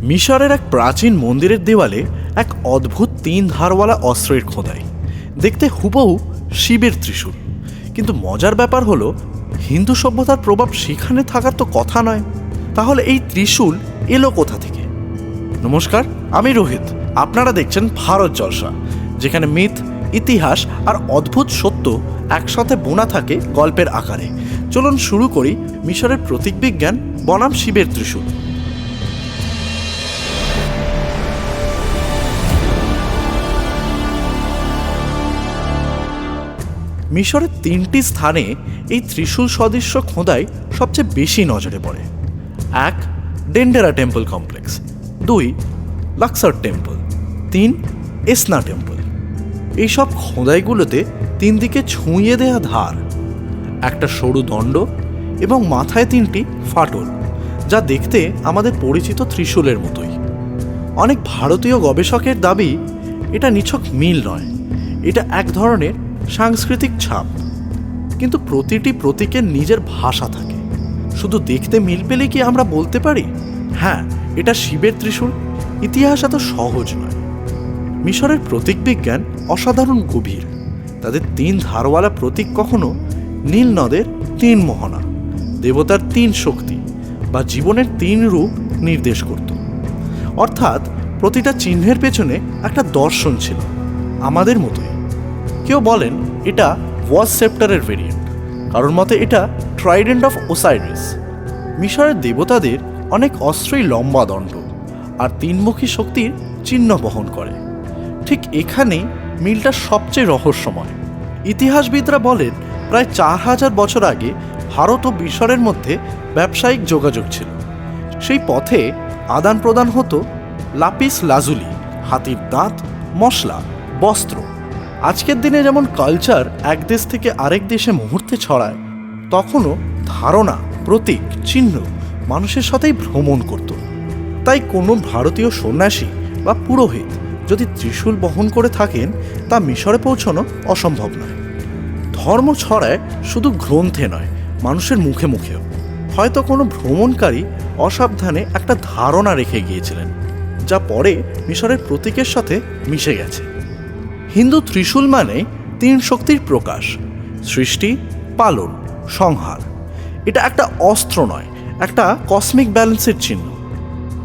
মিশরের এক প্রাচীন মন্দিরের দেওয়ালে এক অদ্ভুত 3 ধারওয়ালা অস্ত্রের খোদাই। দেখতে হুবহু শিবের ত্রিশূল। কিন্তু মজার ব্যাপার হলো, হিন্দু সভ্যতার প্রভাব সেখানে থাকার তো কথা নয়। তাহলে এই ত্রিশূল এলো কোথা থেকে? নমস্কার, আমি রোহিত। আপনারা দেখছেন ভারত জলসা, যেখানে মিথ, ইতিহাস আর অদ্ভুত সত্য একসাথে বোনা থাকে গল্পের আকারে। চলুন শুরু করি মিশরের প্রতীক বিজ্ঞান বনাম শিবের ত্রিশূল। মিশরের 3টি স্থানে এই ত্রিশূল সদৃশ্য খোদাই সবচেয়ে বেশি নজরে পড়ে। 1. Dendera temple complex, 2. Luxor temple, 3. Esna temple. এইসব খোদাইগুলোতে 3 দিকে ছুঁয়ে দেয়া ধার, একটা সরু দণ্ড এবং মাথায় 3টি ফাটল, যা দেখতে আমাদের পরিচিত ত্রিশূলের মতোই। অনেক ভারতীয় গবেষকের দাবি এটা নিছক মিল নয়, এটা এক ধরনের সাংস্কৃতিক ছাপ। কিন্তু প্রতিটি প্রতীকের নিজের ভাষা থাকে। শুধু দেখতে মিল পেলে কি আমরা বলতে পারি হ্যাঁ এটা শিবের ত্রিশূল? ইতিহাস এত সহজ নয়। মিশরের প্রতীক বিজ্ঞান অসাধারণ গভীর। তাদের 3 ধারওয়ালা প্রতীক কখনো নীল নদের 3 মোহনা, দেবতার 3 শক্তি বা জীবনের 3 রূপ নির্দেশ করত। অর্থাৎ প্রতিটা চিহ্নের পেছনে একটা দর্শন ছিল, আমাদের মতোই। কেউ বলেন এটা ওয়াজ সেপ্টারের ভেরিয়েন্ট, কারোর মতে এটা ট্রাইডেন্ট অফ ওসাইরিস। মিশরের দেবতাদের অনেক অস্ত্রই লম্বা দণ্ড আর 3মুখী শক্তির চিহ্ন বহন করে। ঠিক এখানেই মিলটা সবচেয়ে রহস্যময়। ইতিহাসবিদরা বলেন প্রায় 4000 বছর আগে ভারত ও মিশরের মধ্যে ব্যবসায়িক যোগাযোগ ছিল। সেই পথে আদান প্রদান হতো লাপিস লাজুলি, হাতির দাঁত, মশলা, বস্ত্র। আজকের দিনে যেমন কালচার এক দেশ থেকে আরেক দেশে মুহূর্তে ছড়ায়, তখনও ধারণা, প্রতীক, চিহ্ন মানুষের সাথেই ভ্রমণ করত। তাই কোনো ভারতীয় সন্ন্যাসী বা পুরোহিত যদি ত্রিশূল বহন করে থাকেন, তা মিশরে পৌঁছানো অসম্ভব নয়। ধর্ম ছড়ায় শুধু গ্রন্থে নয়, মানুষের মুখে মুখেও। হয়তো কোনো ভ্রমণকারী অসাবধানে একটা ধারণা রেখে গিয়েছিলেন, যা পরে মিশরের প্রতীকের সাথে মিশে গেছে। হিন্দু ত্রিশূল মানে 3 শক্তির প্রকাশ, সৃষ্টি, পালন, সংহার। এটা একটা অস্ত্র নয়, একটা কসমিক ব্যালেন্সের চিহ্ন।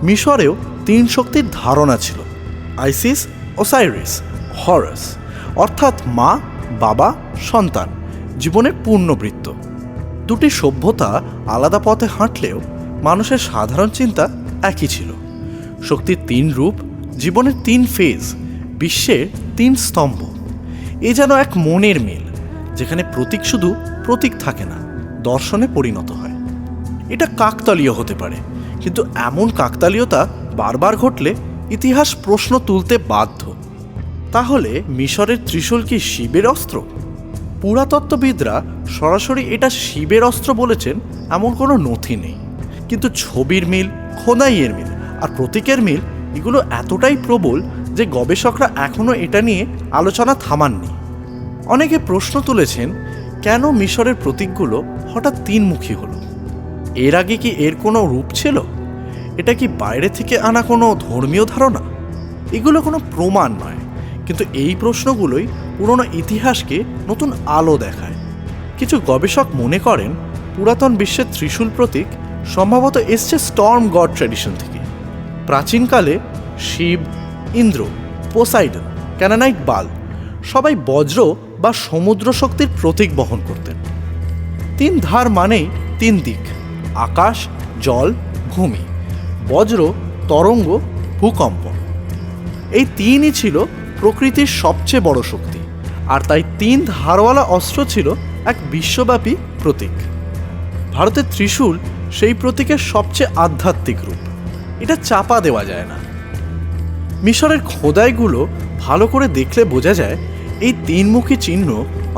মিশরেও 3 শক্তির ধারণা ছিল, আইসিস, ওসাইরিস, হরাস, অর্থাৎ মা, বাবা, সন্তান, জীবনের পূর্ণবৃত্ত। দুটি সভ্যতা আলাদা পথে হাঁটলেও মানুষের সাধারণ চিন্তা একই ছিল। শক্তির 3 রূপ, জীবনের 3 ফেজ, বিশ্বের 3 স্তম্ভ। এ যেন এক মনের মিল, যেখানে প্রতীক শুধু প্রতীক থাকে না, দর্শনে পরিণত হয়। এটা কাকতালীয় হতে পারে, কিন্তু এমন কাকতালীয়তা বারবার ঘটলে ইতিহাস প্রশ্ন তুলতে বাধ্য। তাহলে মিশরের ত্রিশূল কি শিবের অস্ত্র? পুরাতত্ত্ববিদরা সরাসরি এটা শিবের অস্ত্র বলেছেন এমন কোনো নথি নেই। কিন্তু ছবির মিল, খোদাইয়ের মিল আর প্রতীকের মিল, এগুলো এতটাই প্রবল যে গবেষকরা এখনও এটা নিয়ে আলোচনা থামাননি। অনেকে প্রশ্ন তুলেছেন, কেন মিশরের প্রতীকগুলো হঠাৎ 3মুখী হলো? এর আগে কি এর কোনো রূপ ছিল? এটা কি বাইরে থেকে আনা কোনো ধর্মীয় ধারণা? এগুলো কোনো প্রমাণ নয়, কিন্তু এই প্রশ্নগুলোই পুরনো ইতিহাসকে নতুন আলো দেখায়। কিছু গবেষক মনে করেন পুরাতন বিশ্বের ত্রিশূল প্রতীক সম্ভবত এসছে স্টর্ম গড ট্র্যাডিশন থেকে। প্রাচীনকালে শিব, ইন্দ্র, পোসাইডন, ক্যানানাইট বাল সবাই বজ্র বা সমুদ্র শক্তির প্রতীক বহন করতেন। 3 ধার মানেই 3 দিক, আকাশ, জল, ভূমি। বজ্র, তরঙ্গ, ভূকম্পন। এই 3ই ছিল প্রকৃতির সবচেয়ে বড় শক্তি, আর তাই 3 ধারওয়ালা অস্ত্র ছিল এক বিশ্বব্যাপী প্রতীক। ভারতের ত্রিশূল সেই প্রতীকের সবচেয়ে আধ্যাত্মিক রূপ, এটা চাপা দেওয়া যায় না। মিশরের খোদাইগুলো ভালো করে দেখলে বোঝা যায় এই 3মুখী চিহ্ন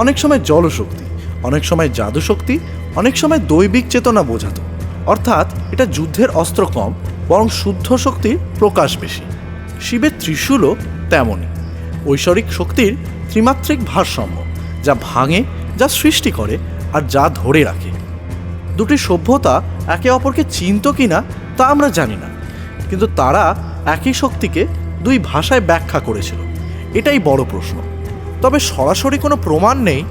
অনেক সময় জলশক্তি, অনেক সময় জাদুশক্তি, অনেক সময় দৈবিক চেতনা বোঝাত। অর্থাৎ এটা যুদ্ধের অস্ত্র কম, বরং শুদ্ধ শক্তির প্রকাশ বেশি। শিবের ত্রিশূলও তেমনই, ঐশ্বরিক শক্তির ত্রিমাত্রিক ভারসাম্য, যা ভাঙে, যা সৃষ্টি করে আর যা ধরে রাখে। দুটি সভ্যতা একে অপরকে চিনত কিনা তা আমরা জানি না, কিন্তু তারা একই শক্তিকে দুই ভাষায় ব্যাখ্যা করেছিল। এটাই বড় প্রশ্ন। তবে সরাসরি কোনো প্রমাণ নেই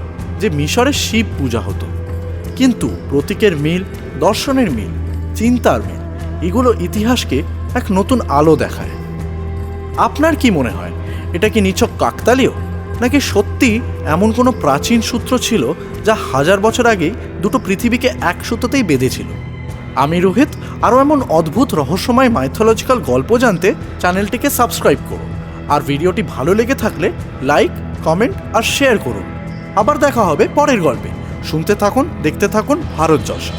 যে মিশরে শিব পূজা হতো, কিন্তু প্রতীকের মিল, দর্শনের মিল, চিন্তার মিল, এগুলো ইতিহাসকে এক নতুন আলো দেখায়। আপনার কি মনে হয়, এটা কি নিছক কাকতালীয়, নাকি সত্যি এমন কোনো প্রাচীন সূত্র ছিল যা হাজার বছর আগেই দুটো পৃথিবীকে এক সূত্রতেই বেঁধেছিল? আমি রোহিত। আরও এমন অদ্ভুত রহস্যময় মাইথোলজিক্যাল গল্প জানতে চ্যানেলটিকে সাবস্ক্রাইব করুন, আর ভিডিওটি ভালো লেগে থাকলে লাইক, কমেন্ট আর শেয়ার করুন। আবার দেখা হবে পরের গল্পে। শুনতে থাকুন, দেখতে থাকুন ভারত যশা।